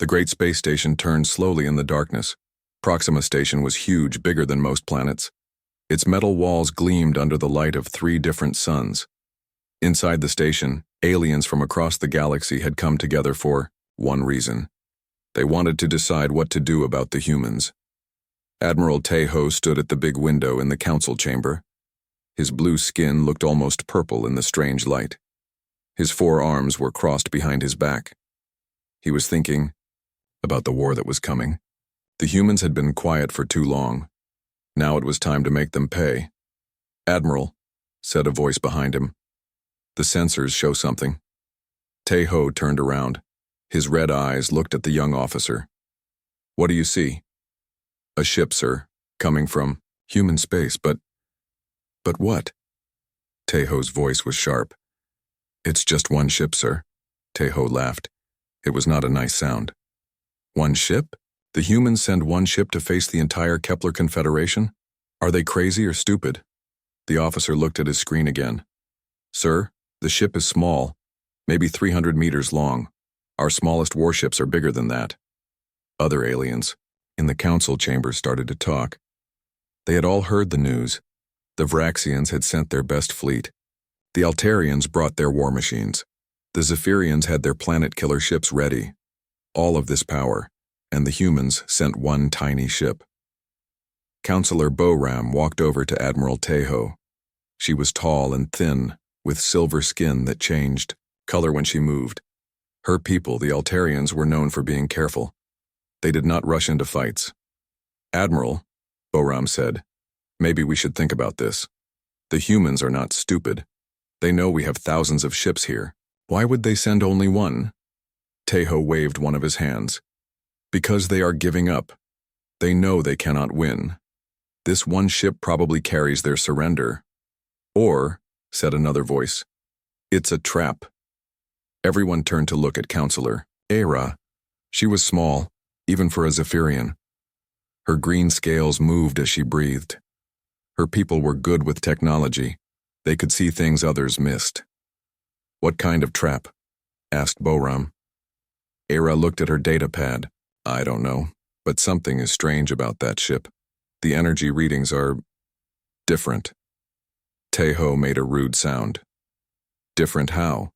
The great space station turned slowly in the darkness. Proxima Station was huge, bigger than most planets. Its metal walls gleamed under the light of 3 different suns. Inside the station, aliens from across the galaxy had come together for one reason. They wanted to decide what to do about the humans. Admiral Tejo stood at the big window in the council chamber. His blue skin looked almost purple in the strange light. His 4 arms were crossed behind his back. He was thinking about the war that was coming. The humans had been quiet for too long. Now it was time to make them pay. "Admiral," said a voice behind him. "The sensors show something." Tejo turned around. His red eyes looked at the young officer. "What do you see?" "A ship, sir, coming from human space, but what?" Tejo's voice was sharp. "It's just one ship, sir." Tejo laughed. It was not a nice sound. "One ship? The humans send one ship to face the entire Kepler Confederation? Are they crazy or stupid?" The officer looked at his screen again. "Sir, the ship is small, maybe 300 meters long. Our smallest warships are bigger than that." Other aliens in the council chamber started to talk. They had all heard the news. The Vraxians had sent their best fleet. The Altarians brought their war machines. The Zephyrians had their planet-killer ships ready. All of this power, and the humans sent one tiny ship. Counselor Boram walked over to Admiral Tejo. She was tall and thin, with silver skin that changed color when she moved. Her people, the Altarians, were known for being careful. They did not rush into fights. "Admiral," Boram said, "maybe we should think about this. The humans are not stupid. They know we have thousands of ships here. Why would they send only one?" Tejo waved one of his hands. "Because they are giving up. They know they cannot win. This one ship probably carries their surrender. Or," said another voice, "it's a trap." Everyone turned to look at Counselor Era. She was small, even for a Zephyrian. Her green scales moved as she breathed. Her people were good with technology. They could see things others missed. "What kind of trap?" asked Boram. Era looked at her data pad. "I don't know, but something is strange about that ship. The energy readings are different." Tejo made a rude sound. "Different how?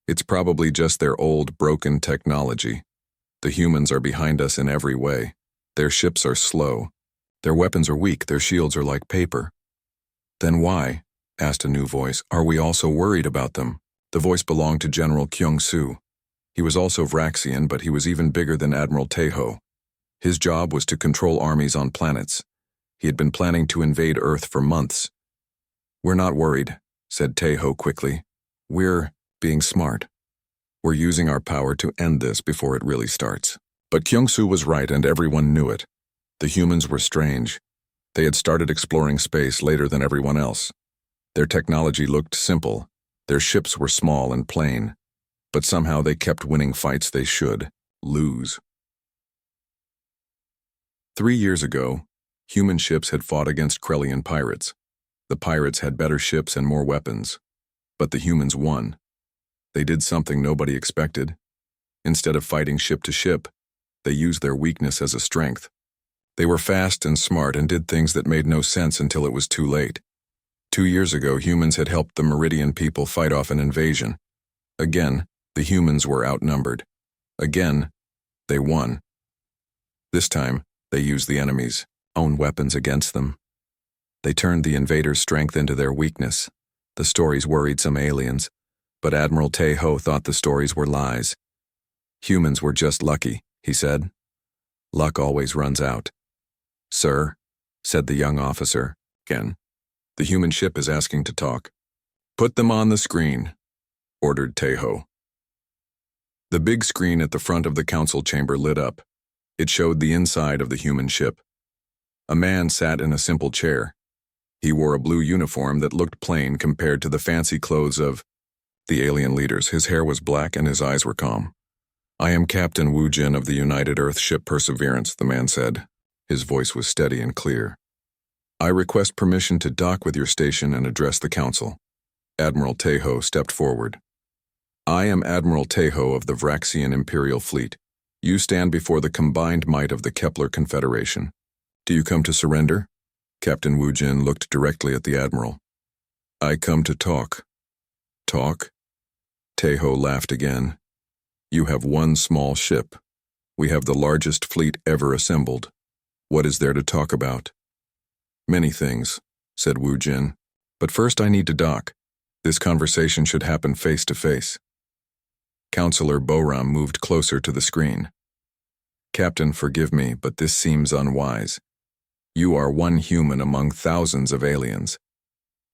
It's probably just their old, broken technology. The humans are behind us in every way. Their ships are slow. Their weapons are weak. Their shields are like paper." "Then why," asked a new voice, "are we also worried about them?" The voice belonged to General Kyung-Soo. He was also Vraxian, but he was even bigger than Admiral Tejo. His job was to control armies on planets. He had been planning to invade Earth for months. "We're not worried," said Tejo quickly. "We're being smart. We're using our power to end this before it really starts." But Kyung-Soo was right, and everyone knew it. The humans were strange. They had started exploring space later than everyone else. Their technology looked simple. Their ships were small and plain. But somehow they kept winning fights they should lose. 3 years ago, human ships had fought against Krellian pirates. The pirates had better ships and more weapons. But the humans won. They did something nobody expected. Instead of fighting ship to ship, they used their weakness as a strength. They were fast and smart and did things that made no sense until it was too late. 2 years ago, humans had helped the Meridian people fight off an invasion. Again, the humans were outnumbered. Again, they won. This time, they used the enemy's own weapons against them. They turned the invaders' strength into their weakness. The stories worried some aliens, but Admiral Tejo thought the stories were lies. "Humans were just lucky," he said. "Luck always runs out." "Sir," said the young officer, again, "the human ship is asking to talk." "Put them on the screen," ordered Tejo. The big screen at the front of the council chamber lit up. It showed the inside of the human ship. A man sat in a simple chair. He wore a blue uniform that looked plain compared to the fancy clothes of the alien leaders. His hair was black and his eyes were calm. "I am Captain Wu Jin of the United Earth ship Perseverance," the man said. His voice was steady and clear. "I request permission to dock with your station and address the council." Admiral Tejo stepped forward. "I am Admiral Tejo of the Vraxian Imperial Fleet. You stand before the combined might of the Kepler Confederation. Do you come to surrender? Captain Wu Jin looked directly at the Admiral. I come to talk. Talk? Taeho laughed again. You have one small ship. We have the largest fleet ever assembled. What is there to talk about? Many things, said Wu Jin. But first I need to dock. This conversation should happen face to face. Counselor Boram moved closer to the screen. Captain, forgive me, but this seems unwise. You are one human among thousands of aliens.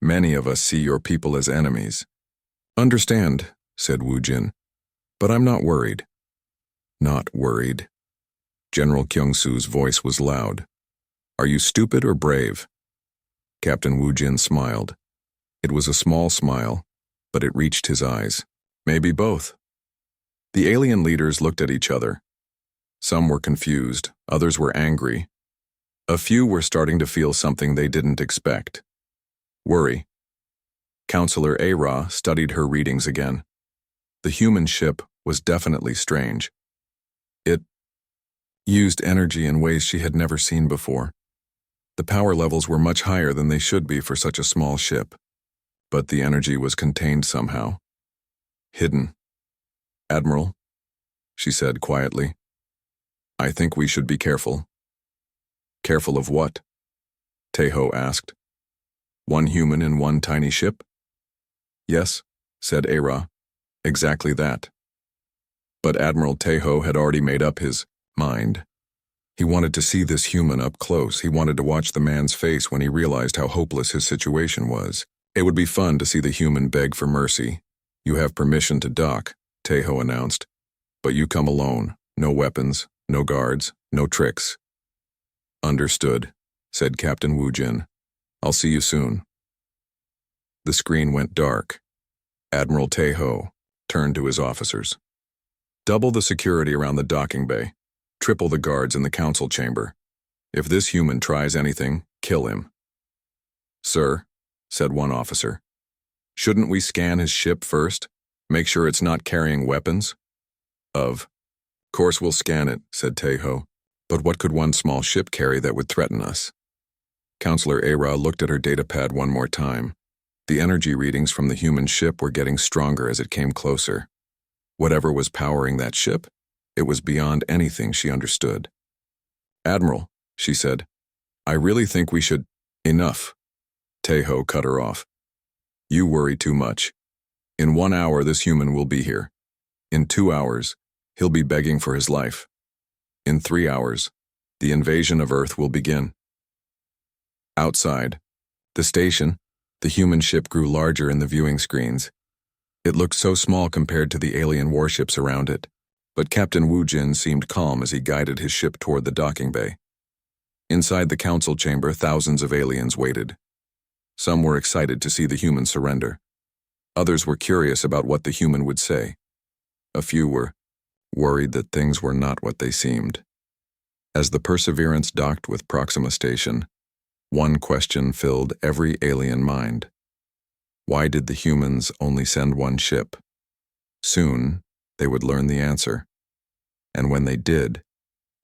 Many of us see your people as enemies. Understand, said Wu Jin. But I'm not worried. Not worried. General Kyung-soo's voice was loud. Are you stupid or brave? Captain Wu Jin smiled. It was a small smile, but it reached his eyes. Maybe both. The alien leaders looked at each other. Some were confused, others were angry. A few were starting to feel something they didn't expect. Worry. Counselor Ara studied her readings again. The human ship was definitely strange. It used energy in ways she had never seen before. The power levels were much higher than they should be for such a small ship. But the energy was contained somehow. Hidden. Admiral, she said quietly. I think we should be careful. Careful of what? Taeho asked. One human in one tiny ship? Yes, said Ara. Exactly that. But Admiral Taeho had already made up his mind. He wanted to see this human up close. He wanted to watch the man's face when he realized how hopeless his situation was. It would be fun to see the human beg for mercy. You have permission to dock, Taeho announced. But you come alone. No weapons, no guards, no tricks. Understood, said Captain Wu Jin. I'll see you soon. The screen went dark. Admiral Taeho turned to his officers. Double the security around the docking bay. Triple the guards in the council chamber. If this human tries anything, kill him. Sir, said one officer, shouldn't we scan his ship first? Make sure it's not carrying weapons? Of course we'll scan it, said Taeho. But what could one small ship carry that would threaten us? Counselor Ara looked at her datapad one more time. The energy readings from the human ship were getting stronger as it came closer. Whatever was powering that ship, it was beyond anything she understood. Admiral, she said, I really think we should— Enough. Taeho cut her off. You worry too much. In 1 hour this human will be here. In 2 hours, he'll be begging for his life. In 3 hours, the invasion of Earth will begin. Outside, the station, the human ship grew larger in the viewing screens. It looked so small compared to the alien warships around it, but Captain Wu Jin seemed calm as he guided his ship toward the docking bay. Inside the council chamber, thousands of aliens waited. Some were excited to see the human surrender. Others were curious about what the human would say. A few were worried that things were not what they seemed. As the Perseverance docked with Proxima Station, one question filled every alien mind. Why did the humans only send one ship? Soon, they would learn the answer. And when they did,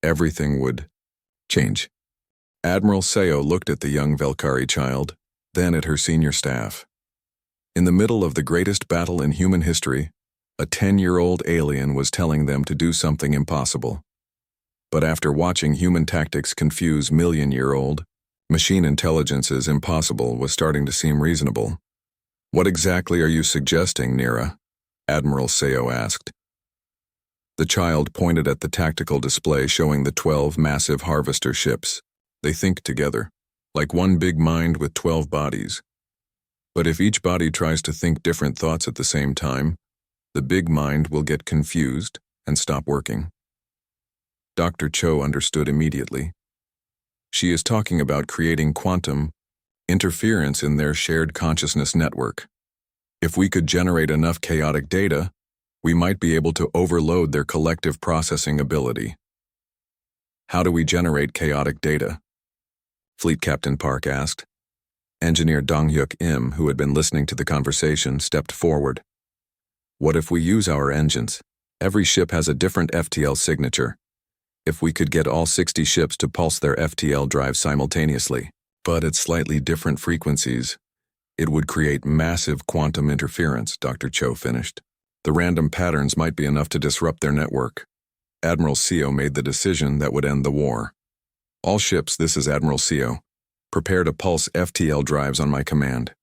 everything would change. Admiral Seo looked at the young Velkari child, then at her senior staff. In the middle of the greatest battle in human history, a 10-year-old alien was telling them to do something impossible. But after watching human tactics confuse million-year-old, machine intelligence's impossible was starting to seem reasonable. What exactly are you suggesting, Nira? Admiral Seo asked. The child pointed at the tactical display showing the 12 massive harvester ships. They think together, like one big mind with 12 bodies. But if each body tries to think different thoughts at the same time, the big mind will get confused and stop working. Dr. Cho understood immediately. She is talking about creating quantum interference in their shared consciousness network. If we could generate enough chaotic data, we might be able to overload their collective processing ability. How do we generate chaotic data? Fleet Captain Park asked. Engineer Dong-hyuk Im, who had been listening to the conversation, stepped forward. What if we use our engines? Every ship has a different FTL signature. If we could get all 60 ships to pulse their FTL drive simultaneously, but at slightly different frequencies, it would create massive quantum interference, Dr. Cho finished. The random patterns might be enough to disrupt their network. Admiral Seo made the decision that would end the war. All ships, this is Admiral Seo. Prepare to pulse FTL drives on my command.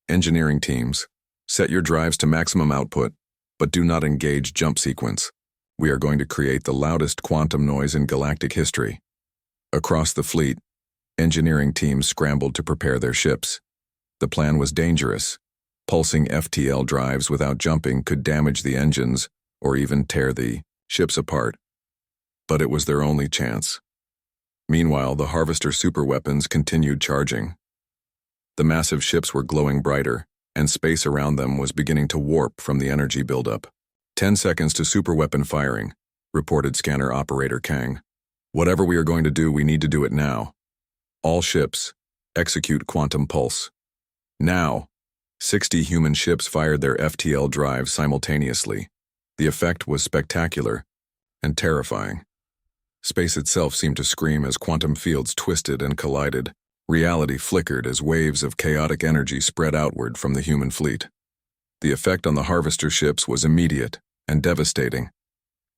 Engineering teams, set your drives to maximum output, but do not engage jump sequence. We are going to create the loudest quantum noise in galactic history. Across the fleet, engineering teams scrambled to prepare their ships. The plan was dangerous. Pulsing FTL drives without jumping could damage the engines or even tear the ships apart. But it was their only chance. Meanwhile, the Harvester superweapons continued charging. The massive ships were glowing brighter, and space around them was beginning to warp from the energy buildup. 10 seconds to superweapon firing, reported scanner operator Kang. Whatever we are going to do, we need to do it now. All ships, execute quantum pulse. Now, 60 human ships fired their FTL drives simultaneously. The effect was spectacular and terrifying. Space itself seemed to scream as quantum fields twisted and collided. Reality flickered as waves of chaotic energy spread outward from the human fleet. The effect on the Harvester ships was immediate and devastating.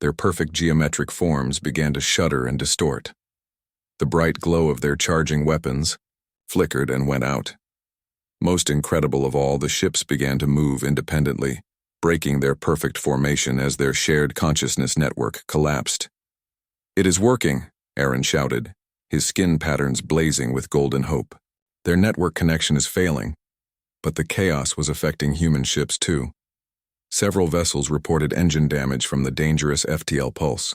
Their perfect geometric forms began to shudder and distort. The bright glow of their charging weapons flickered and went out. Most incredible of all, the ships began to move independently, breaking their perfect formation as their shared consciousness network collapsed. "It is working," Aaron shouted, his skin patterns blazing with golden hope. Their network connection is failing, but the chaos was affecting human ships too. Several vessels reported engine damage from the dangerous FTL pulse.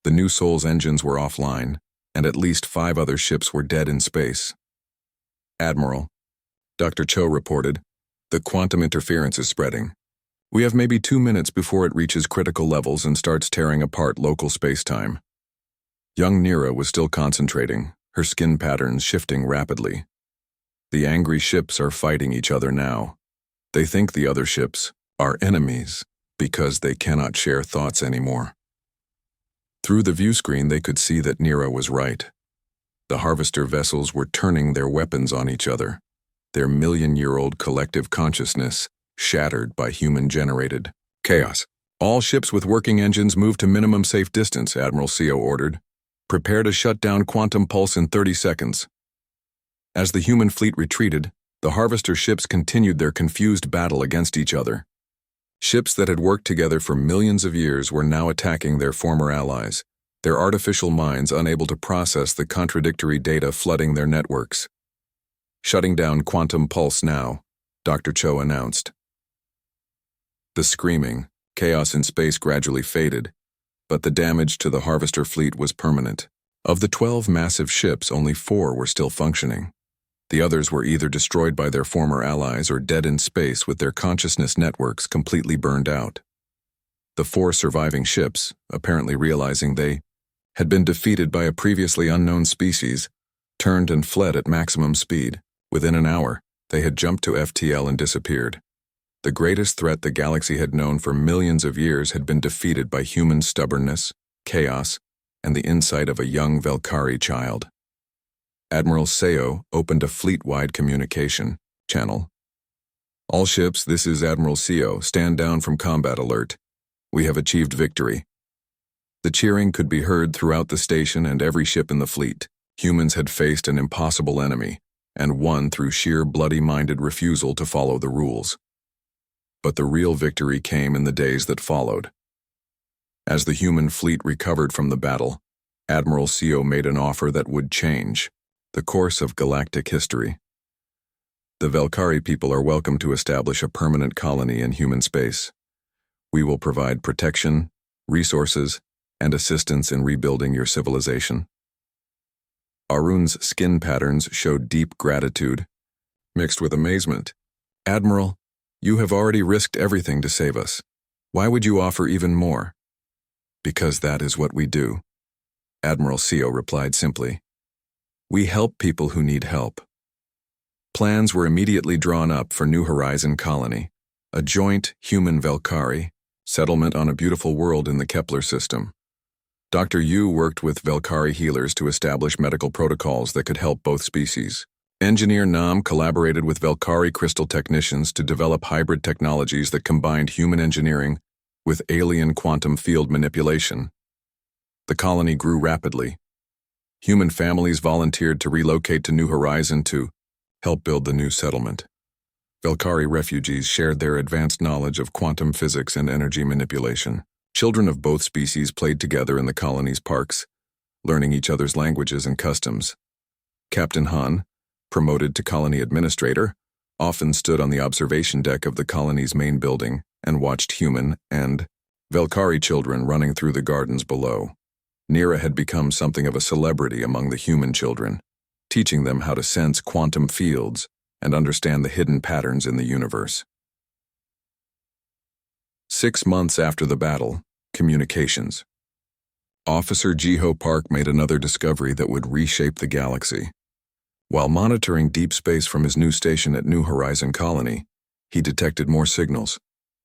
The New Soul's engines were offline, and at least 5 other ships were dead in space. "Admiral," Dr. Cho reported, "the quantum interference is spreading. We have maybe 2 minutes before it reaches critical levels and starts tearing apart local space-time." Young Nira was still concentrating, her skin patterns shifting rapidly. The angry ships are fighting each other now. They think the other ships are enemies because they cannot share thoughts anymore. Through the view screen, they could see that Nira was right. The Harvester vessels were turning their weapons on each other, their million-year-old collective consciousness shattered by human-generated chaos. "All ships with working engines move to minimum safe distance," Admiral Seo ordered. "Prepare to shut down quantum pulse in 30 seconds. As the human fleet retreated, the Harvester ships continued their confused battle against each other. Ships that had worked together for millions of years were now attacking their former allies, their artificial minds unable to process the contradictory data flooding their networks. "Shutting down quantum pulse now," Dr. Cho announced. The screaming, chaos in space gradually faded, but the damage to the Harvester fleet was permanent. Of the 12 massive ships, only 4 were still functioning. The others were either destroyed by their former allies or dead in space with their consciousness networks completely burned out. The 4 surviving ships, apparently realizing they had been defeated by a previously unknown species, turned and fled at maximum speed. Within an hour, they had jumped to FTL and disappeared. The greatest threat the galaxy had known for millions of years had been defeated by human stubbornness, chaos, and the insight of a young Velkari child. Admiral Seo opened a fleet-wide communication channel. "All ships, this is Admiral Seo. Stand down from combat alert. We have achieved victory." The cheering could be heard throughout the station and every ship in the fleet. Humans had faced an impossible enemy, and won through sheer bloody-minded refusal to follow the rules. But the real victory came in the days that followed. As the human fleet recovered from the battle, Admiral Seo made an offer that would change the course of galactic history. "The Velkari people are welcome to establish a permanent colony in human space. We will provide protection, resources, and assistance in rebuilding your civilization." Arun's skin patterns showed deep gratitude, mixed with amazement. "Admiral, you have already risked everything to save us. Why would you offer even more?" "Because that is what we do," Admiral Seo replied simply. "We help people who need help." Plans were immediately drawn up for New Horizon Colony, a joint human Velkari, Settlement on a beautiful world in the Kepler system. Dr. Yu worked with Velkari healers to establish medical protocols that could help both species. Engineer Nam collaborated with Velkari crystal technicians to develop hybrid technologies that combined human engineering with alien quantum field manipulation. The colony grew rapidly. Human families volunteered to relocate to New Horizon to help build the new settlement. Velkari refugees shared their advanced knowledge of quantum physics and energy manipulation. Children of both species played together in the colony's parks, learning each other's languages and customs. Captain Han, promoted to colony administrator, often stood on the observation deck of the colony's main building and watched human and Velkari children running through the gardens below. Nira had become something of a celebrity among the human children, teaching them how to sense quantum fields and understand the hidden patterns in the universe. 6 months after the battle, communications. Officer Jiho Park made another discovery that would reshape the galaxy. While monitoring deep space from his new station at New Horizon Colony, he detected more signals,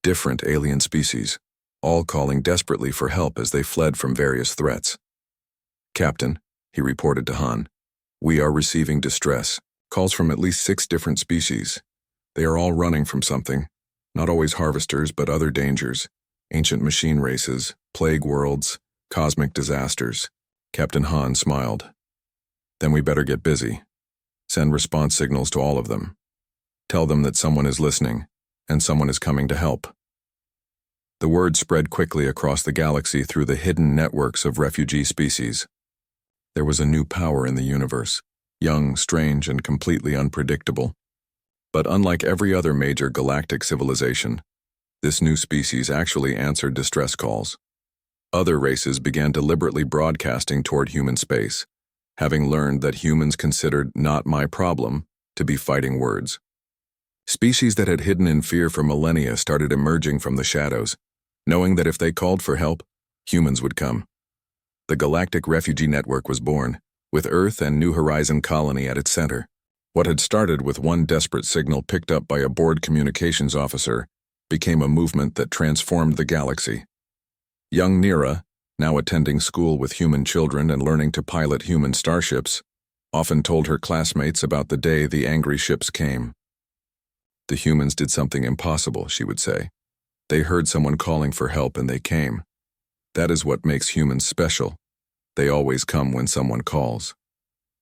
different alien species, all calling desperately for help as they fled from various threats. "Captain," he reported to Han, "we are receiving distress calls from at least 6 different species. They are all running from something, not always harvesters but other dangers, ancient machine races, plague worlds, cosmic disasters." Captain Han smiled. "Then we better get busy. Send response signals to all of them. Tell them that someone is listening, and someone is coming to help." The word spread quickly across the galaxy through the hidden networks of refugee species. There was a new power in the universe, young, strange, and completely unpredictable. But unlike every other major galactic civilization, this new species actually answered distress calls. Other races began deliberately broadcasting toward human space, having learned that humans considered "not my problem" to be fighting words. Species that had hidden in fear for millennia started emerging from the shadows, knowing that if they called for help, humans would come. The Galactic Refugee Network was born, with Earth and New Horizon Colony at its center. What had started with one desperate signal picked up by a bored communications officer became a movement that transformed the galaxy. Young Nira, now attending school with human children and learning to pilot human starships, often told her classmates about the day the angry ships came. "The humans did something impossible," she would say. "They heard someone calling for help and they came. That is what makes humans special. They always come when someone calls."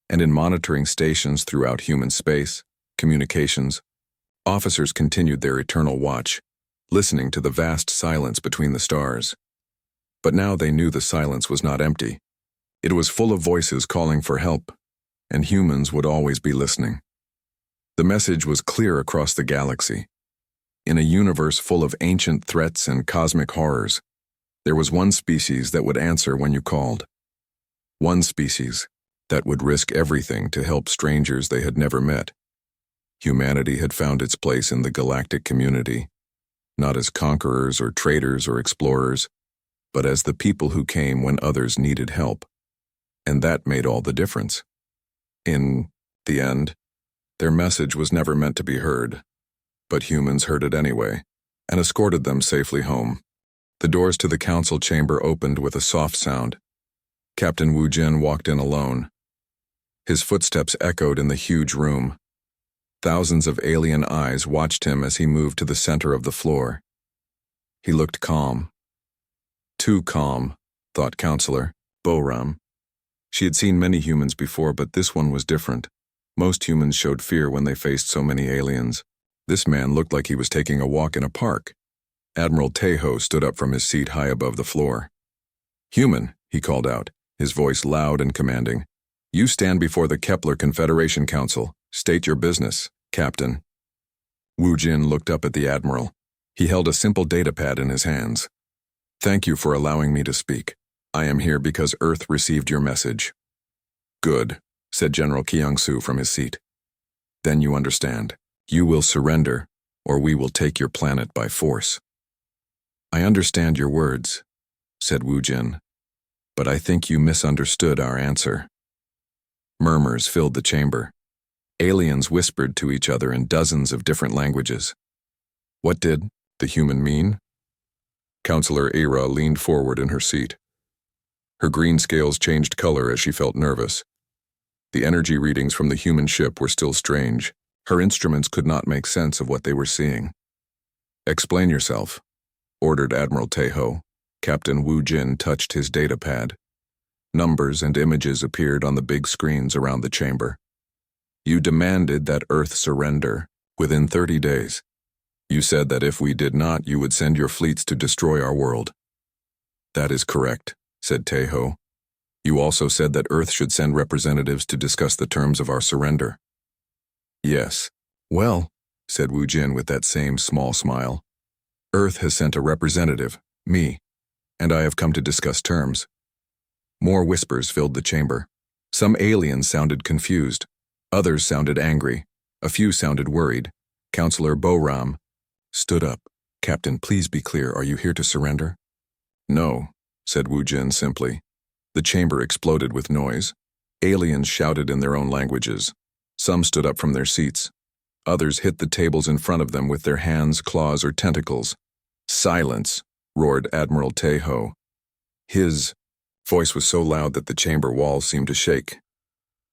And in monitoring stations throughout human space, communications, officers continued their eternal watch, listening to the vast silence between the stars. But now they knew the silence was not empty. It was full of voices calling for help, and humans would always be listening. The message was clear across the galaxy. In a universe full of ancient threats and cosmic horrors, there was one species that would answer when you called. One species that would risk everything to help strangers they had never met. Humanity had found its place in the galactic community, not as conquerors or traders or explorers, but as the people who came when others needed help. And that made all the difference. In the end, their message was never meant to be heard, but humans heard it anyway, and escorted them safely home. The doors to the council chamber opened with a soft sound. Captain Wu Jin walked in alone. His footsteps echoed in the huge room. Thousands of alien eyes watched him as he moved to the center of the floor. He looked calm. Too calm, thought Counselor Boram. She had seen many humans before, but this one was different. Most humans showed fear when they faced so many aliens. This man looked like he was taking a walk in a park. Admiral Tejo stood up from his seat high above the floor. "Human," he called out, his voice loud and commanding. "You stand before the Kepler Confederation Council. State your business, Captain." Wu Jin looked up at the Admiral. He held a simple datapad in his hands. "Thank you for allowing me to speak. I am here because Earth received your message." "Good," said General Kyung-soo from his seat. "Then you understand. You will surrender, or we will take your planet by force." "I understand your words," said Wu Jin, "but I think you misunderstood our answer." Murmurs filled the chamber. Aliens whispered to each other in dozens of different languages. What did the human mean? Counselor Ara leaned forward in her seat. Her green scales changed color as she felt nervous. The energy readings from the human ship were still strange. Her instruments could not make sense of what they were seeing. "Explain yourself," ordered Admiral Tejo. Captain Wu Jin touched his data pad. Numbers and images appeared on the big screens around the chamber. "You demanded that Earth surrender within 30 days. You said that if we did not, you would send your fleets to destroy our world." "That is correct," said Tejo. "You also said that Earth should send representatives to discuss the terms of our surrender." "Yes." "Well," said Wu Jin with that same small smile, "Earth has sent a representative, me, and I have come to discuss terms." More whispers filled the chamber. Some aliens sounded confused. Others sounded angry. A few sounded worried. Counselor Boram stood up. "Captain, please be clear. Are you here to surrender?" "No," said Wu Jin simply. The chamber exploded with noise. Aliens shouted in their own languages. Some stood up from their seats. Others hit the tables in front of them with their hands, claws, or tentacles. "Silence!" roared Admiral Tejo. His voice was so loud that the chamber walls seemed to shake.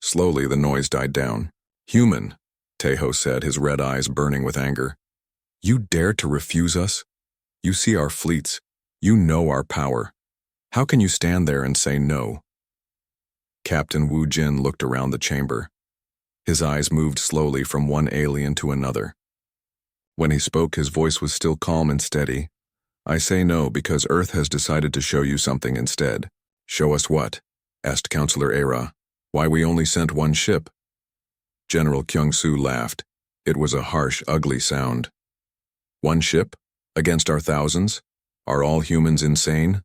Slowly, the noise died down. "Human," Tejo said, his red eyes burning with anger. "You dare to refuse us? You see our fleets. You know our power. How can you stand there and say no?" Captain Wu Jin looked around the chamber. His eyes moved slowly from one alien to another. When he spoke, his voice was still calm and steady. "I say no because Earth has decided to show you something instead." "Show us what?" asked Counselor Ara. "Why we only sent one ship?" General Kyung-soo laughed. It was a harsh, ugly sound. "One ship? Against our thousands? Are all humans insane?"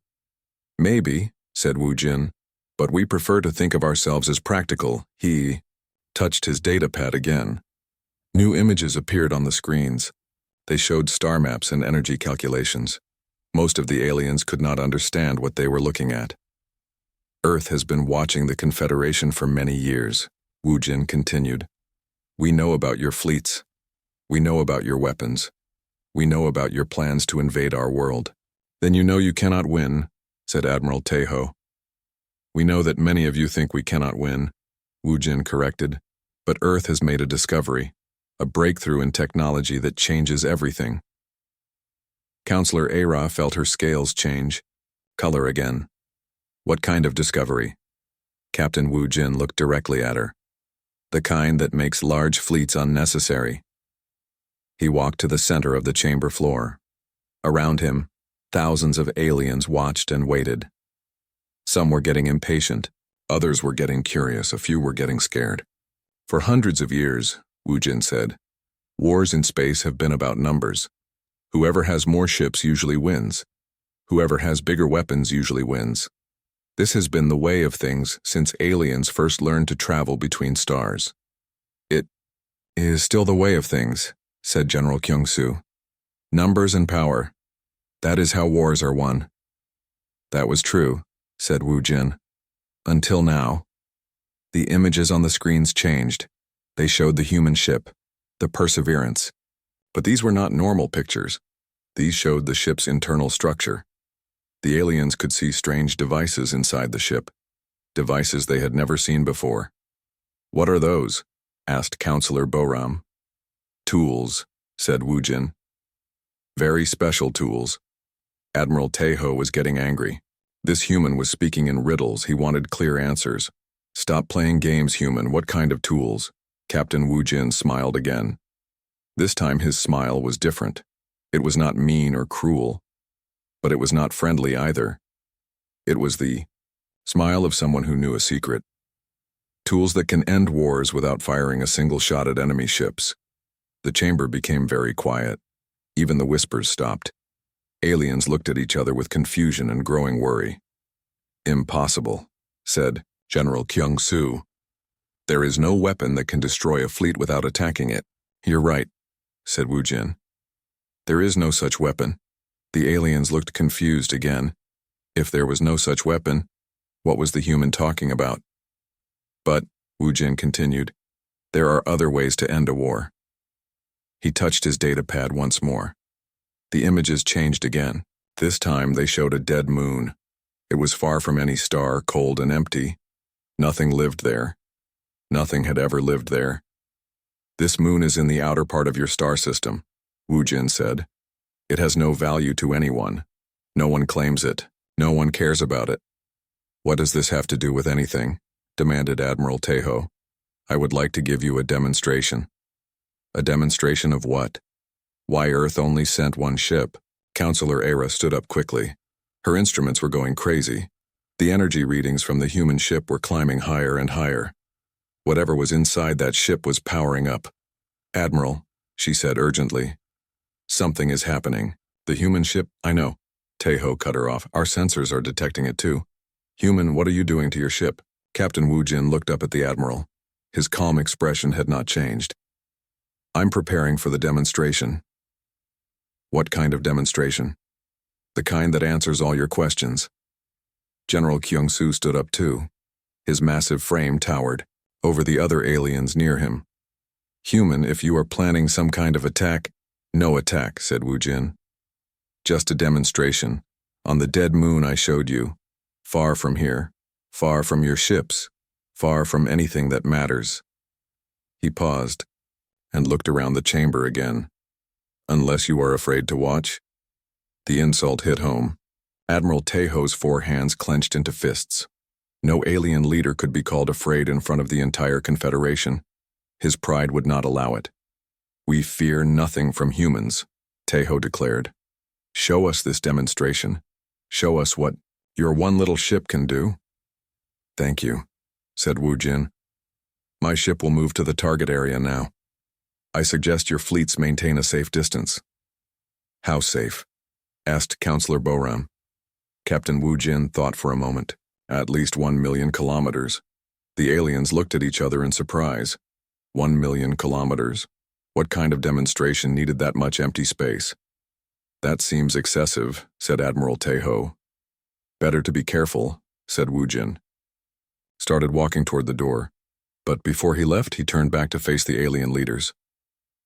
"Maybe," said Wu Jin, "but we prefer to think of ourselves as practical." He touched his data pad again. New images appeared on the screens. They showed star maps and energy calculations. Most of the aliens could not understand what they were looking at. "Earth has been watching the Confederation for many years," Wu Jin continued. "We know about your fleets. We know about your weapons. We know about your plans to invade our world." "Then you know you cannot win," said Admiral Tejo. "We know that many of you think we cannot win," Wu Jin corrected. "But Earth has made a discovery, a breakthrough in technology that changes everything." Counselor Ara felt her scales change, color again. "What kind of discovery?" Captain Wu Jin looked directly at her. "The kind that makes large fleets unnecessary." He walked to the center of the chamber floor. Around him, thousands of aliens watched and waited. Some were getting impatient. Others were getting curious. A few were getting scared. "For hundreds of years," Wu Jin said, "wars in space have been about numbers. Whoever has more ships usually wins. Whoever has bigger weapons usually wins. This has been the way of things since aliens first learned to travel between stars." "It is still the way of things," said General Kyung-soo. "Numbers and power. That is how wars are won." "That was true," said Wu Jin. "Until now." The images on the screens changed. They showed the human ship, the Perseverance. But these were not normal pictures. These showed the ship's internal structure. The aliens could see strange devices inside the ship, devices they had never seen before. "What are those?" asked Counselor Boram. "Tools," said Wu Jin. "Very special tools." Admiral Tejo was getting angry. This human was speaking in riddles. He wanted clear answers. "Stop playing games, human. What kind of tools?" Captain Wu Jin smiled again. This time his smile was different. It was not mean or cruel, but it was not friendly either. It was the smile of someone who knew a secret. "Tools that can end wars without firing a single shot at enemy ships." The chamber became very quiet. Even the whispers stopped. Aliens looked at each other with confusion and growing worry. "Impossible," said General Kyung-soo. "There is no weapon that can destroy a fleet without attacking it." "You're right," said Wu Jin. "There is no such weapon." The aliens looked confused again. If there was no such weapon, what was the human talking about? "But," Wu Jin continued, "there are other ways to end a war." He touched his data pad once more. The images changed again. This time they showed a dead moon. It was far from any star, cold and empty. Nothing lived there. Nothing had ever lived there. This moon is in the outer part of your star system, Wu Jin said. It has no value to anyone. No one claims it. No one cares about it. What does this have to do with anything? Demanded Admiral Tejo. I would like to give you a demonstration. A demonstration of what? Why Earth only sent one ship. Counselor Era stood up quickly. Her instruments were going crazy. The energy readings from the human ship were climbing higher and higher. Whatever was inside that ship was powering up. Admiral, she said urgently. Something is happening. The human ship, I know. Tejo cut her off. Our sensors are detecting it too. Human, what are you doing to your ship? Captain Wu Jin looked up at the Admiral. His calm expression had not changed. I'm preparing for the demonstration. What kind of demonstration? The kind that answers all your questions. General Kyung-soo stood up too. His massive frame towered over the other aliens near him. Human, if you are planning some kind of attack, no attack, said Wu Jin. Just a demonstration. On the dead moon I showed you. Far from here. Far from your ships. Far from anything that matters. He paused and looked around the chamber again. Unless you are afraid to watch? The insult hit home. Admiral Tejo's 4 hands clenched into fists. No alien leader could be called afraid in front of the entire Confederation. His pride would not allow it. We fear nothing from humans, Tejo declared. Show us this demonstration. Show us what your one little ship can do. Thank you, said Wu Jin. My ship will move to the target area now. I suggest your fleets maintain a safe distance. How safe? Asked Counselor Boram. Captain Wu Jin thought for a moment. At least 1 million kilometers. The aliens looked at each other in surprise. 1 million kilometers. What kind of demonstration needed that much empty space? That seems excessive, said Admiral Tejo. Better to be careful, said Wu Jin. Started walking toward the door. But before he left, he turned back to face the alien leaders.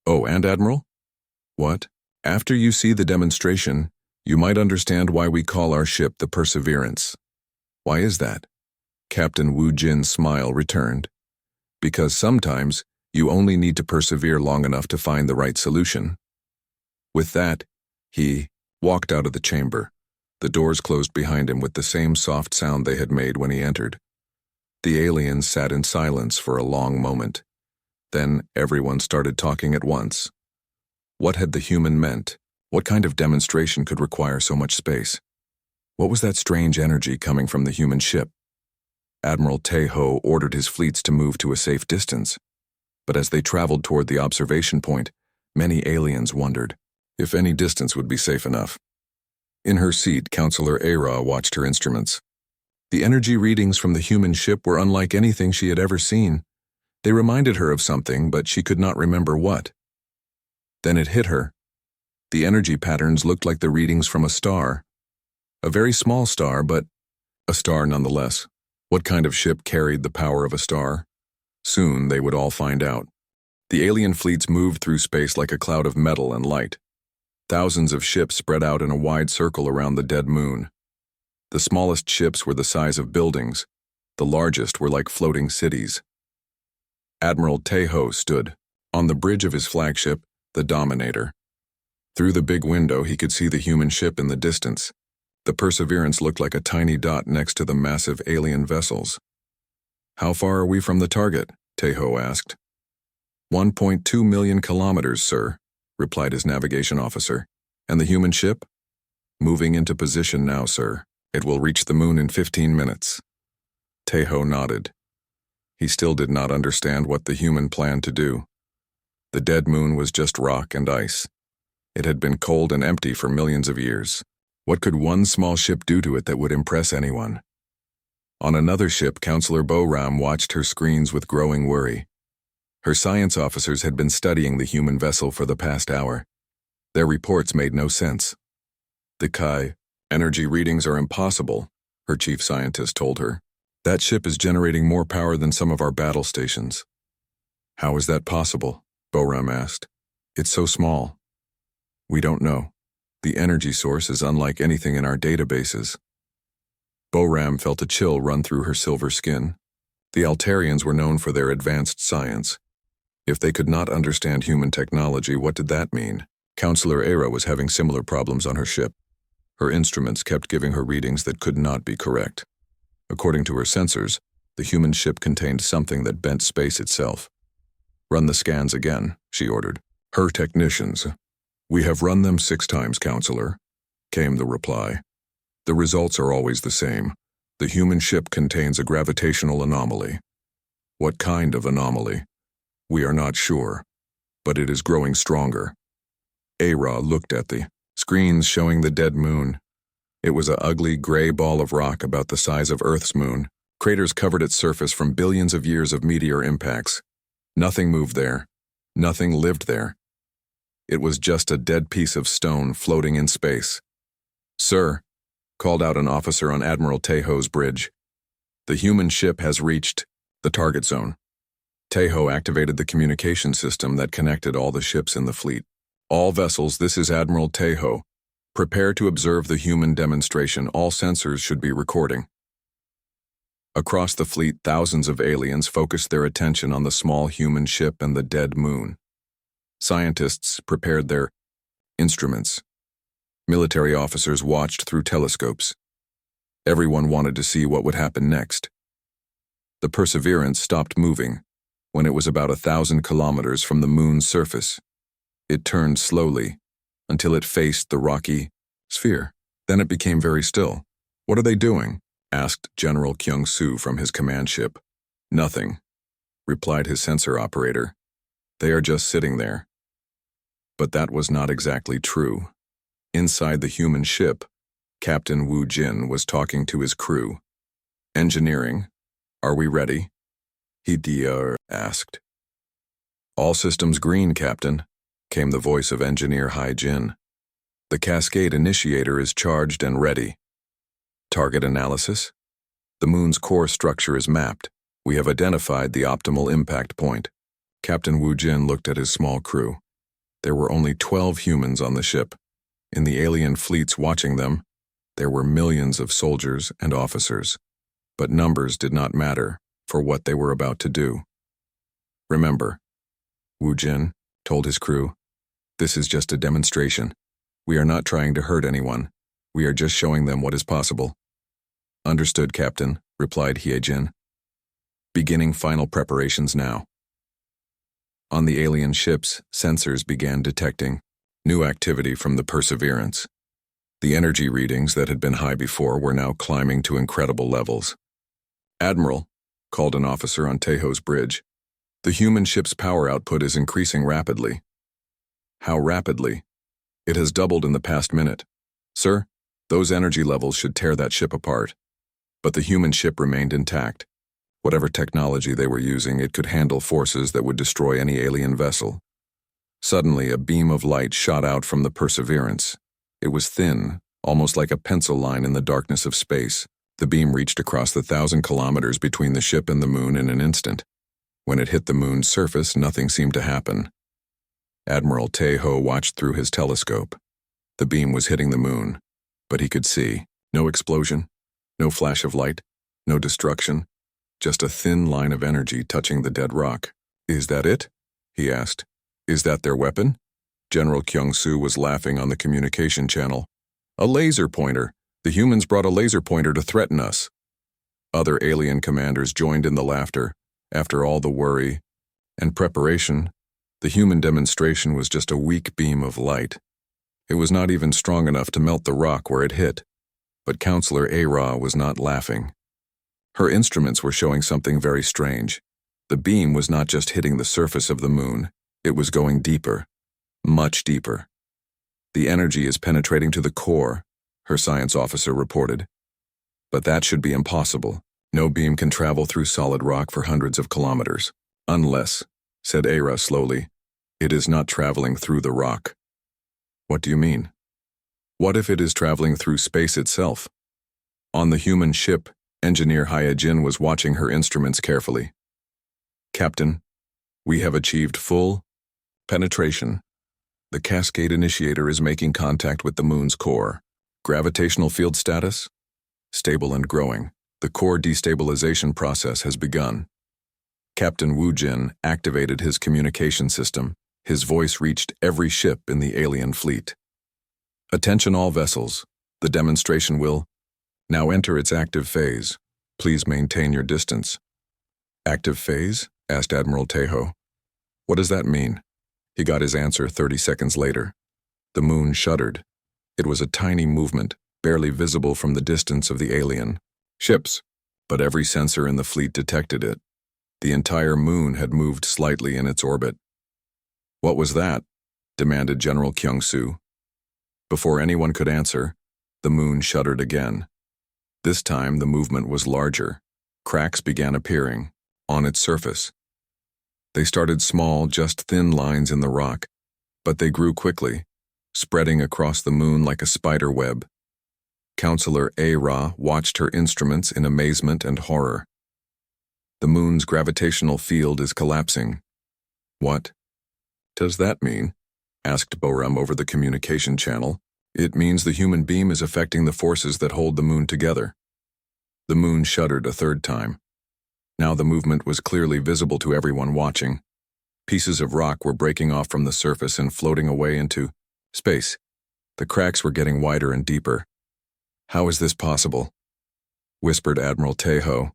Oh, and Admiral? What? After you see the demonstration, you might understand why we call our ship the Perseverance. Why is that? Captain Wu Jin's smile returned. Because sometimes you only need to persevere long enough to find the right solution. With that, he walked out of the chamber. The doors closed behind him with the same soft sound they had made when he entered. The aliens sat in silence for a long moment. Then everyone started talking at once. What had the human meant? What kind of demonstration could require so much space? What was that strange energy coming from the human ship? Admiral Tejo ordered his fleets to move to a safe distance. But as they traveled toward the observation point, many aliens wondered if any distance would be safe enough. In her seat, Counselor Era watched her instruments. The energy readings from the human ship were unlike anything she had ever seen. They reminded her of something, but she could not remember what. Then it hit her. The energy patterns looked like the readings from a star. A very small star, but a star nonetheless. What kind of ship carried the power of a star? Soon they would all find out. The alien fleets moved through space like a cloud of metal and light. Thousands of ships spread out in a wide circle around the dead moon. The smallest ships were the size of buildings. The largest were like floating cities. Admiral Tejo stood on the bridge of his flagship, the Dominator. Through the big window, he could see the human ship in the distance. The Perseverance looked like a tiny dot next to the massive alien vessels. How far are we from the target? Tejo asked. 1.2 million kilometers, sir, replied his navigation officer. And the human ship? Moving into position now, sir. It will reach the moon in 15 minutes. Tejo nodded. He still did not understand what the human planned to do. The dead moon was just rock and ice. It had been cold and empty for millions of years. What could one small ship do to it that would impress anyone? On another ship, Counselor Boram watched her screens with growing worry. Her science officers had been studying the human vessel for the past hour. Their reports made no sense. The Kai energy readings are impossible, her chief scientist told her. That ship is generating more power than some of our battle stations. How is that possible? Boram asked. It's so small. We don't know. The energy source is unlike anything in our databases. Boram felt a chill run through her silver skin. The Altarians were known for their advanced science. If they could not understand human technology, what did that mean? Counselor Era was having similar problems on her ship. Her instruments kept giving her readings that could not be correct. According to her sensors, the human ship contained something that bent space itself. "Run the scans again," she ordered. "Her technicians." "We have run them 6 times, Counselor," came the reply. "The results are always the same. The human ship contains a gravitational anomaly." "What kind of anomaly?" "We are not sure, but it is growing stronger." Ara looked at the screens showing the dead moon. It was a ugly gray ball of rock about the size of Earth's moon. Craters covered its surface from billions of years of meteor impacts. Nothing moved there. Nothing lived there. It was just a dead piece of stone floating in space. "Sir," called out an officer on Admiral Tejo's bridge, "the human ship has reached the target zone." Tejo activated the communication system that connected all the ships in the fleet. "All vessels, this is Admiral Tejo. Prepare to observe the human demonstration. All sensors should be recording." Across the fleet, thousands of aliens focused their attention on the small human ship and the dead moon. Scientists prepared their instruments. Military officers watched through telescopes. Everyone wanted to see what would happen next. The Perseverance stopped moving when it was about 1,000 kilometers from the moon's surface. It turned slowly until it faced the rocky sphere. Then it became very still. "What are they doing?" asked General Kyung-soo from his command ship. "Nothing," replied his sensor operator. "They are just sitting there." But that was not exactly true. Inside the human ship, Captain Wu Jin was talking to his crew. "Engineering, are we ready?" he asked. "All systems green, Captain," came the voice of Engineer Hai Jin. "The Cascade Initiator is charged and ready." "Target analysis?" "The moon's core structure is mapped. We have identified the optimal impact point." Captain Wu Jin looked at his small crew. There were only 12 humans on the ship. In the alien fleets watching them, there were millions of soldiers and officers. But numbers did not matter for what they were about to do. "Remember," Wu Jin told his crew, "this is just a demonstration. We are not trying to hurt anyone. We are just showing them what is possible." "Understood, Captain," replied Hyejin. "Beginning final preparations now." On the alien ships, sensors began detecting new activity from the Perseverance. The energy readings that had been high before were now climbing to incredible levels. "Admiral," called an officer on Tejo's bridge, "the human ship's power output is increasing rapidly." "How rapidly?" "It has doubled in the past minute." "Sir, those energy levels should tear that ship apart." But the human ship remained intact. Whatever technology they were using, it could handle forces that would destroy any alien vessel. Suddenly, a beam of light shot out from the Perseverance. It was thin, almost like a pencil line in the darkness of space. The beam reached across the 1,000 kilometers between the ship and the moon in an instant. When it hit the moon's surface, nothing seemed to happen. Admiral Tejo watched through his telescope. The beam was hitting the moon, but he could see no explosion, no flash of light, no destruction, just a thin line of energy touching the dead rock. "Is that it?" he asked. "Is that their weapon?" General Kyung-soo was laughing on the communication channel. "A laser pointer! The humans brought a laser pointer to threaten us." Other alien commanders joined in the laughter. After all the worry and preparation, the human demonstration was just a weak beam of light. It was not even strong enough to melt the rock where it hit. But Counselor Ara was not laughing. Her instruments were showing something very strange. The beam was not just hitting the surface of the moon, it was going deeper, much deeper. "The energy is penetrating to the core," her science officer reported. "But that should be impossible. No beam can travel through solid rock for hundreds of kilometers. Unless," said Ara slowly, "it is not traveling through the rock." "What do you mean?" "What if it is traveling through space itself?" On the human ship, Engineer Hyejin was watching her instruments carefully. "Captain, we have achieved full penetration. The cascade initiator is making contact with the moon's core. Gravitational field status? Stable and growing. The core destabilization process has begun. Captain Wu Jin activated his communication system. His voice reached every ship in the alien fleet. Attention all vessels. The demonstration will now enter its active phase. Please maintain your distance. Active phase? Asked Admiral Tejo. What does that mean? He got his answer 30 seconds later. The moon shuddered. It was a tiny movement, barely visible from the distance of the alien ships, but every sensor in the fleet detected it. The entire moon had moved slightly in its orbit. What was that? Demanded General Kyung-soo. Before anyone could answer, the moon shuddered again. This time the movement was larger. Cracks began appearing on its surface. They started small, just thin lines in the rock, but they grew quickly, spreading across the moon like a spider web. Counselor A-Ra watched her instruments in amazement and horror. The moon's gravitational field is collapsing. What does that mean? Asked Boram over the communication channel. It means the human beam is affecting the forces that hold the moon together. The moon shuddered a third time. Now the movement was clearly visible to everyone watching. Pieces of rock were breaking off from the surface and floating away into space. The cracks were getting wider and deeper. How is this possible? Whispered Admiral Tejo.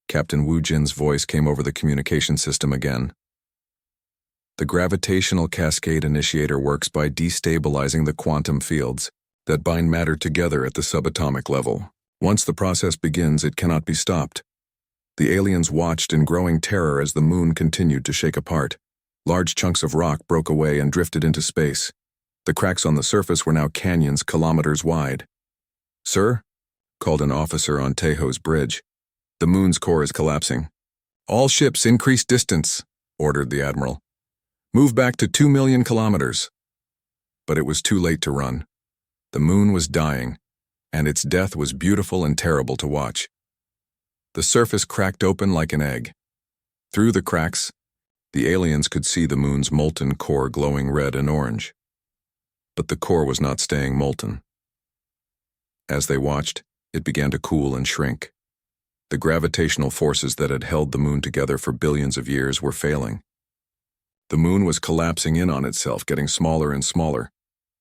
Captain Wu Jin's voice came over the communication system again. The gravitational cascade initiator works by destabilizing the quantum fields that bind matter together at the subatomic level. Once the process begins, it cannot be stopped. The aliens watched in growing terror as the moon continued to shake apart. Large chunks of rock broke away and drifted into space. The cracks on the surface were now canyons kilometers wide. Sir? Called an officer on Tejo's bridge. The moon's core is collapsing. All ships increase distance, ordered the admiral. Move back to 2 million kilometers. But it was too late to run. The moon was dying, and its death was beautiful and terrible to watch. The surface cracked open like an egg. Through the cracks, the aliens could see the moon's molten core glowing red and orange. But the core was not staying molten. As they watched, it began to cool and shrink. The gravitational forces that had held the moon together for billions of years were failing. The moon was collapsing in on itself, getting smaller and smaller.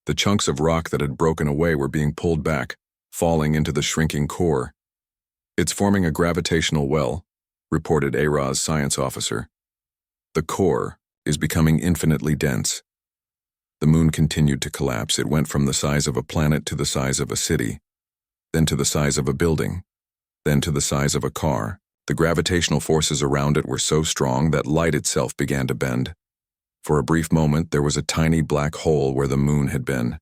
The chunks of rock that had broken away were being pulled back, falling into the shrinking core. It's forming a gravitational well, reported A-Ra's science officer. The core is becoming infinitely dense. The moon continued to collapse. It went from the size of a planet to the size of a city, then to the size of a building, then to the size of a car. The gravitational forces around it were so strong that light itself began to bend. For a brief moment, there was a tiny black hole where the moon had been.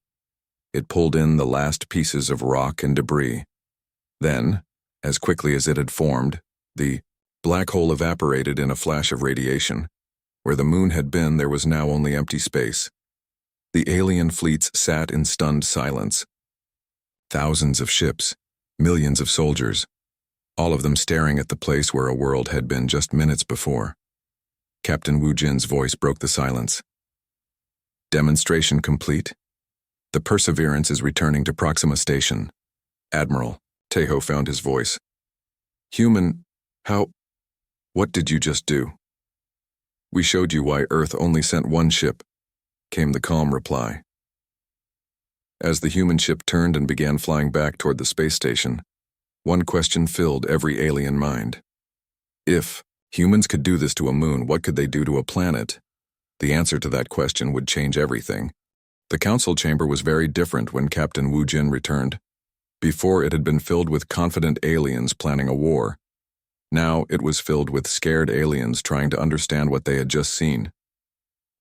It pulled in the last pieces of rock and debris. Then, as quickly as it had formed, the black hole evaporated in a flash of radiation. Where the moon had been, there was now only empty space. The alien fleets sat in stunned silence. Thousands of ships, millions of soldiers, all of them staring at the place where a world had been just minutes before. Captain Wu Jin's voice broke the silence. Demonstration complete. The Perseverance is returning to Proxima Station. Admiral, Tejo found his voice. Human, what did you just do? We showed you why Earth only sent one ship, came the calm reply. As the human ship turned and began flying back toward the space station, one question filled every alien mind. If humans could do this to a moon, what could they do to a planet? The answer to that question would change everything. The council chamber was very different when Captain Wu Jin returned. Before, it had been filled with confident aliens planning a war. Now it was filled with scared aliens trying to understand what they had just seen.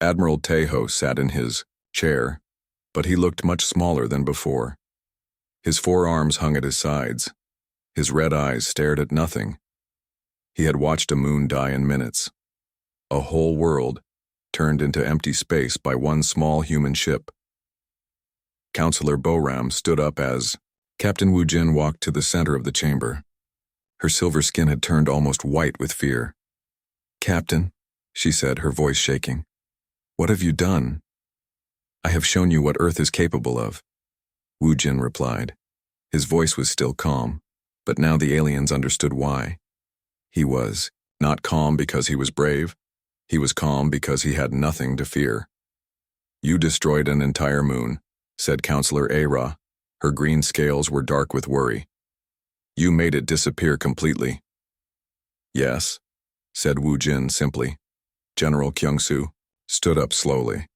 Admiral Tejo sat in his chair, but he looked much smaller than before. His forearms hung at his sides. His red eyes stared at nothing. He had watched a moon die in minutes. A whole world turned into empty space by one small human ship. Counselor Boram stood up as Captain Wu Jin walked to the center of the chamber. Her silver skin had turned almost white with fear. "Captain," she said, her voice shaking, "what have you done?" I have shown you what Earth is capable of, Wu Jin replied. His voice was still calm, but now the aliens understood why. He was not calm because he was brave. He was calm because he had nothing to fear. You destroyed an entire moon, said Counselor Ara. Her green scales were dark with worry. You made it disappear completely. Yes, said Wu Jin simply. General Kyung-soo stood up slowly.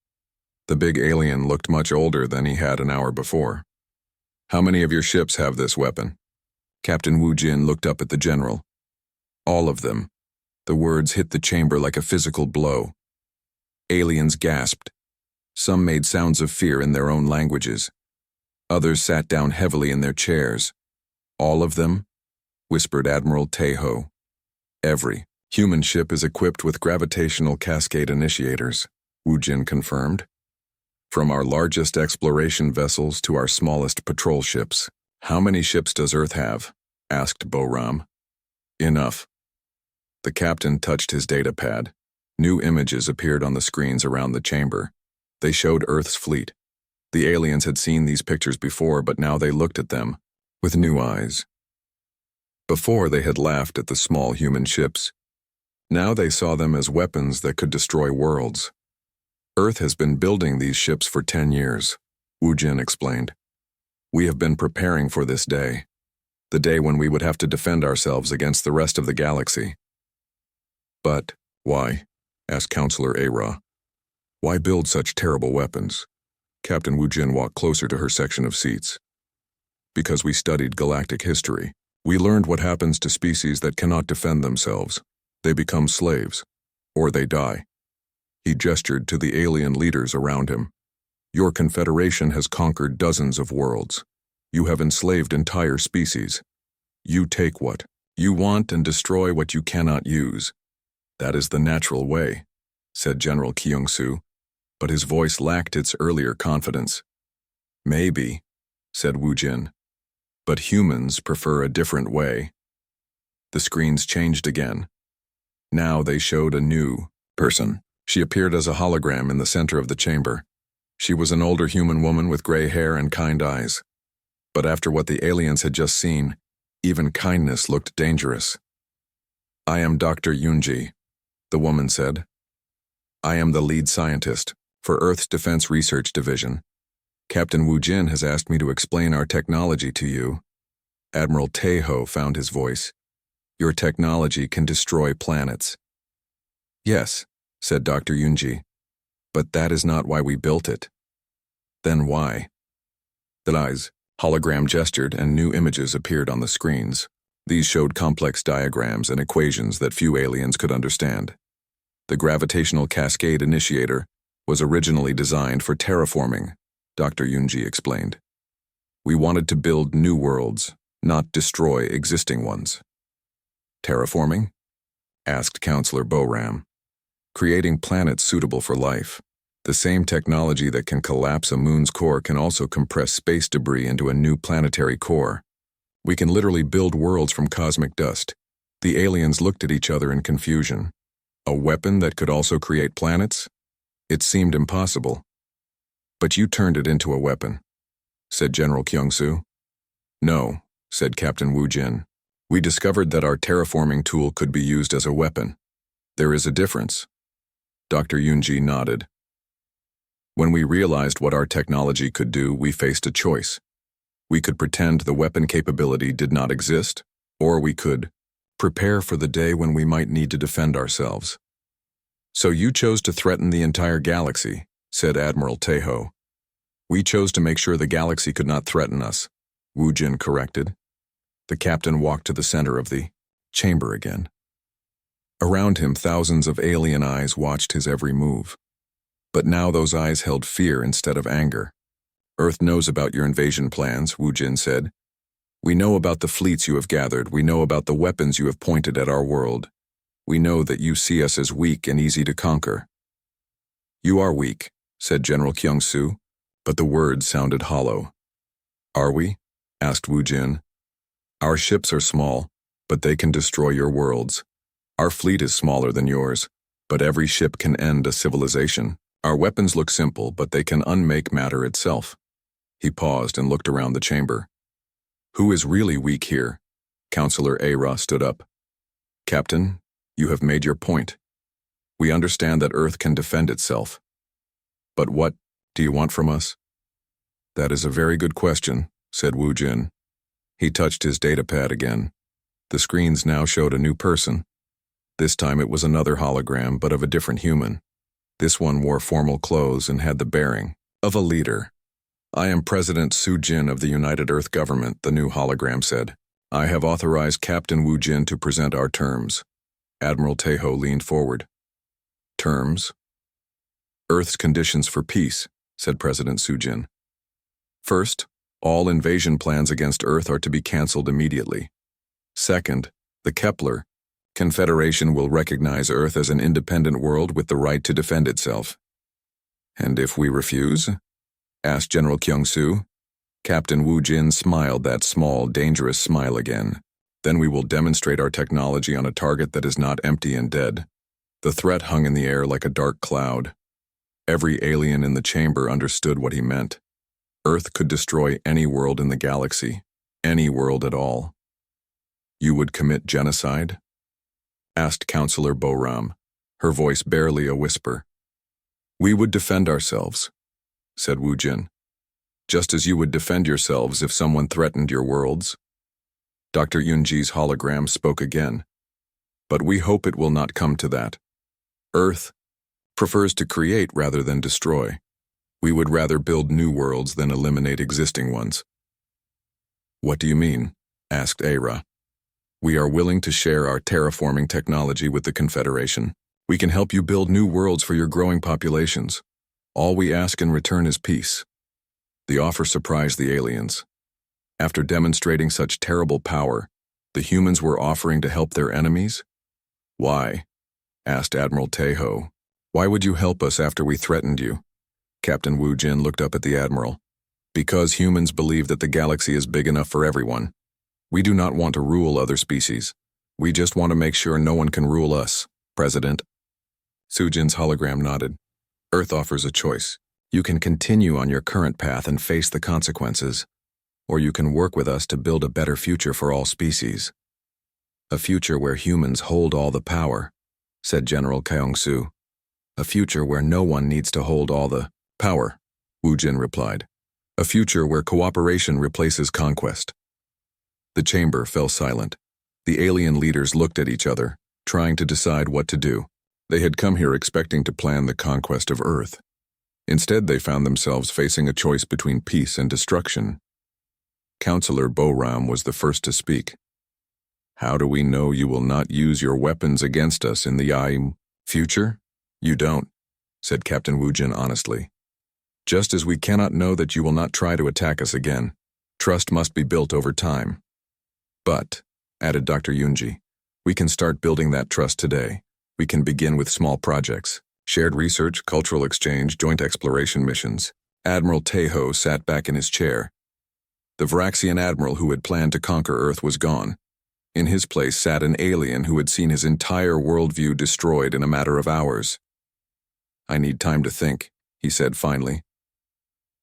The big alien looked much older than he had an hour before. How many of your ships have this weapon? Captain Wu Jin looked up at the general. All of them. The words hit the chamber like a physical blow. Aliens gasped. Some made sounds of fear in their own languages. Others sat down heavily in their chairs. All of them? Whispered Admiral Taeho. Every human ship is equipped with gravitational cascade initiators, Wu Jin confirmed. From our largest exploration vessels to our smallest patrol ships. How many ships does Earth have? Asked Bo-Ram. Enough. The captain touched his data pad. New images appeared on the screens around the chamber. They showed Earth's fleet. The aliens had seen these pictures before, but now they looked at them with new eyes. Before, they had laughed at the small human ships. Now they saw them as weapons that could destroy worlds. Earth has been building these ships for 10 years, Wu Jin explained. We have been preparing for this day, the day when we would have to defend ourselves against the rest of the galaxy. But why? Asked Counselor Ara. Why build such terrible weapons? Captain Wu Jin walked closer to her section of seats. Because we studied galactic history. We learned what happens to species that cannot defend themselves. They become slaves, or they die. He gestured to the alien leaders around him. Your confederation has conquered dozens of worlds. You have enslaved entire species. You take what you want and destroy what you cannot use. That is the natural way, said General Kyung-soo, but his voice lacked its earlier confidence. Maybe, said Wu Jin, but humans prefer a different way. The screens changed again. Now they showed a new person. She appeared as a hologram in the center of the chamber. She was an older human woman with gray hair and kind eyes. But after what the aliens had just seen, even kindness looked dangerous. I am Dr. Yunji, the woman said. I am the lead scientist for Earth's Defense Research Division. Captain Wu Jin has asked me to explain our technology to you. Admiral Taeho found his voice. Your technology can destroy planets. Yes, said Dr. Yunji, but that is not why we built it. Then why? The eyes hologram gestured and new images appeared on the screens. These showed complex diagrams and equations that few aliens could understand. The gravitational cascade initiator was originally designed for terraforming, Dr. Yunji explained. We wanted to build new worlds, not destroy existing ones. Terraforming? Asked Counselor Bo-Ram. Creating planets suitable for life. The same technology that can collapse a moon's core can also compress space debris into a new planetary core. We can literally build worlds from cosmic dust. The aliens looked at each other in confusion. A weapon that could also create planets? It seemed impossible. But you turned it into a weapon, said General Kyung-soo. No, said Captain Wu Jin. We discovered that our terraforming tool could be used as a weapon. There is a difference. Dr. Yunji nodded. When we realized what our technology could do, we faced a choice. We could pretend the weapon capability did not exist, or we could prepare for the day when we might need to defend ourselves. So you chose to threaten the entire galaxy, said Admiral Taeho. We chose to make sure the galaxy could not threaten us, Wu Jin corrected. The captain walked to the center of the chamber again. Around him, thousands of alien eyes watched his every move. But now those eyes held fear instead of anger. Earth knows about your invasion plans, Wu Jin said. We know about the fleets you have gathered. We know about the weapons you have pointed at our world. We know that you see us as weak and easy to conquer. You are weak, said General Kyung-soo, but the words sounded hollow. Are we? Asked Wu Jin. Our ships are small, but they can destroy your worlds. Our fleet is smaller than yours, but every ship can end a civilization, Our weapons look simple, but they can unmake matter itself. He paused and looked around the chamber. Who is really weak here? Counselor Ara stood up. Captain, you have made your point. We understand that Earth can defend itself. But what do you want from us? That is a very good question, said Wu Jin. He touched his datapad again. The screens now showed a new person. This time it was another hologram, but of a different human. This one wore formal clothes and had the bearing of a leader. I am President Su Jin of the United Earth Government, the new hologram said. I have authorized Captain Wu Jin to present our terms. Admiral Teho leaned forward. Terms? Earth's conditions for peace, said President Su Jin. First, all invasion plans against Earth are to be cancelled immediately. Second, the Kepler Confederation will recognize Earth as an independent world with the right to defend itself. And if we refuse? Asked General Kyung-soo. Captain Wu Jin smiled that small, dangerous smile again. Then we will demonstrate our technology on a target that is not empty and dead. The threat hung in the air like a dark cloud. Every alien in the chamber understood what he meant. Earth could destroy any world in the galaxy, any world at all. You would commit genocide? Asked Counselor Boram, her voice barely a whisper. We would defend ourselves, said Wu Jin. Just as you would defend yourselves if someone threatened your worlds. Dr. Yunji's hologram spoke again. But we hope it will not come to that. Earth prefers to create rather than destroy. We would rather build new worlds than eliminate existing ones. What do you mean? Asked Ara. We are willing to share our terraforming technology with the Confederation. We can help you build new worlds for your growing populations. All we ask in return is peace. The offer surprised the aliens. After demonstrating such terrible power, the humans were offering to help their enemies? Why? Asked Admiral Teho. Why would you help us after we threatened you? Captain Wu Jin looked up at the Admiral. Because humans believe that the galaxy is big enough for everyone. We do not want to rule other species. We just want to make sure no one can rule us, President. Su Jin's hologram nodded. Earth offers a choice. You can continue on your current path and face the consequences, or you can work with us to build a better future for all species. A future where humans hold all the power, said General Kyung-soo. A future where no one needs to hold all the power, Wu Jin replied. A future where cooperation replaces conquest. The chamber fell silent. The alien leaders looked at each other, trying to decide what to do. They had come here expecting to plan the conquest of Earth. Instead, they found themselves facing a choice between peace and destruction. Counselor Boram was the first to speak. How do we know you will not use your weapons against us in the future? You don't, said Captain Wu Jin honestly. Just as we cannot know that you will not try to attack us again. Trust must be built over time. But, added Dr. Yunji, we can start building that trust today. We can begin with small projects, shared research, cultural exchange, joint exploration missions. Admiral Teho sat back in his chair. The Varaxian admiral who had planned to conquer Earth was gone. In his place sat an alien who had seen his entire worldview destroyed in a matter of hours. I need time to think, he said finally.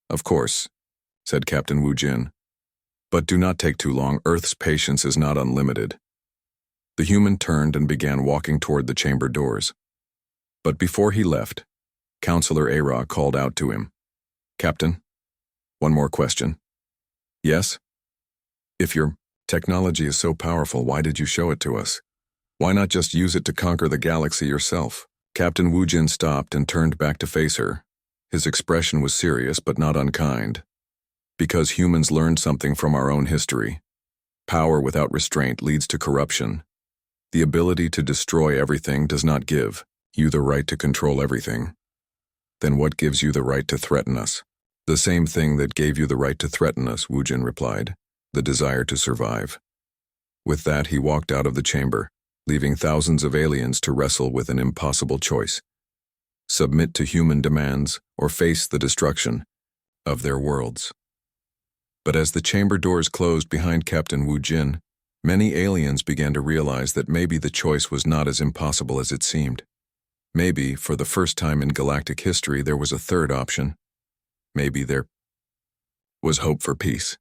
Of course, said Captain Wu Jin. But do not take too long. Earth's patience is not unlimited. The human turned and began walking toward the chamber doors. But before he left, Counselor Ara called out to him. Captain, one more question. Yes? If your technology is so powerful, why did you show it to us? Why not just use it to conquer the galaxy yourself? Captain Wu Jin stopped and turned back to face her. His expression was serious but not unkind. Because humans learned something from our own history. Power without restraint leads to corruption. The ability to destroy everything does not give you the right to control everything. Then what gives you the right to threaten us? The same thing that gave you the right to threaten us, Wu Jin replied, the desire to survive. With that, he walked out of the chamber, leaving thousands of aliens to wrestle with an impossible choice. Submit to human demands or face the destruction of their worlds. But as the chamber doors closed behind Captain Wu Jin, many aliens began to realize that maybe the choice was not as impossible as it seemed. Maybe, for the first time in galactic history, there was a third option. Maybe there was hope for peace.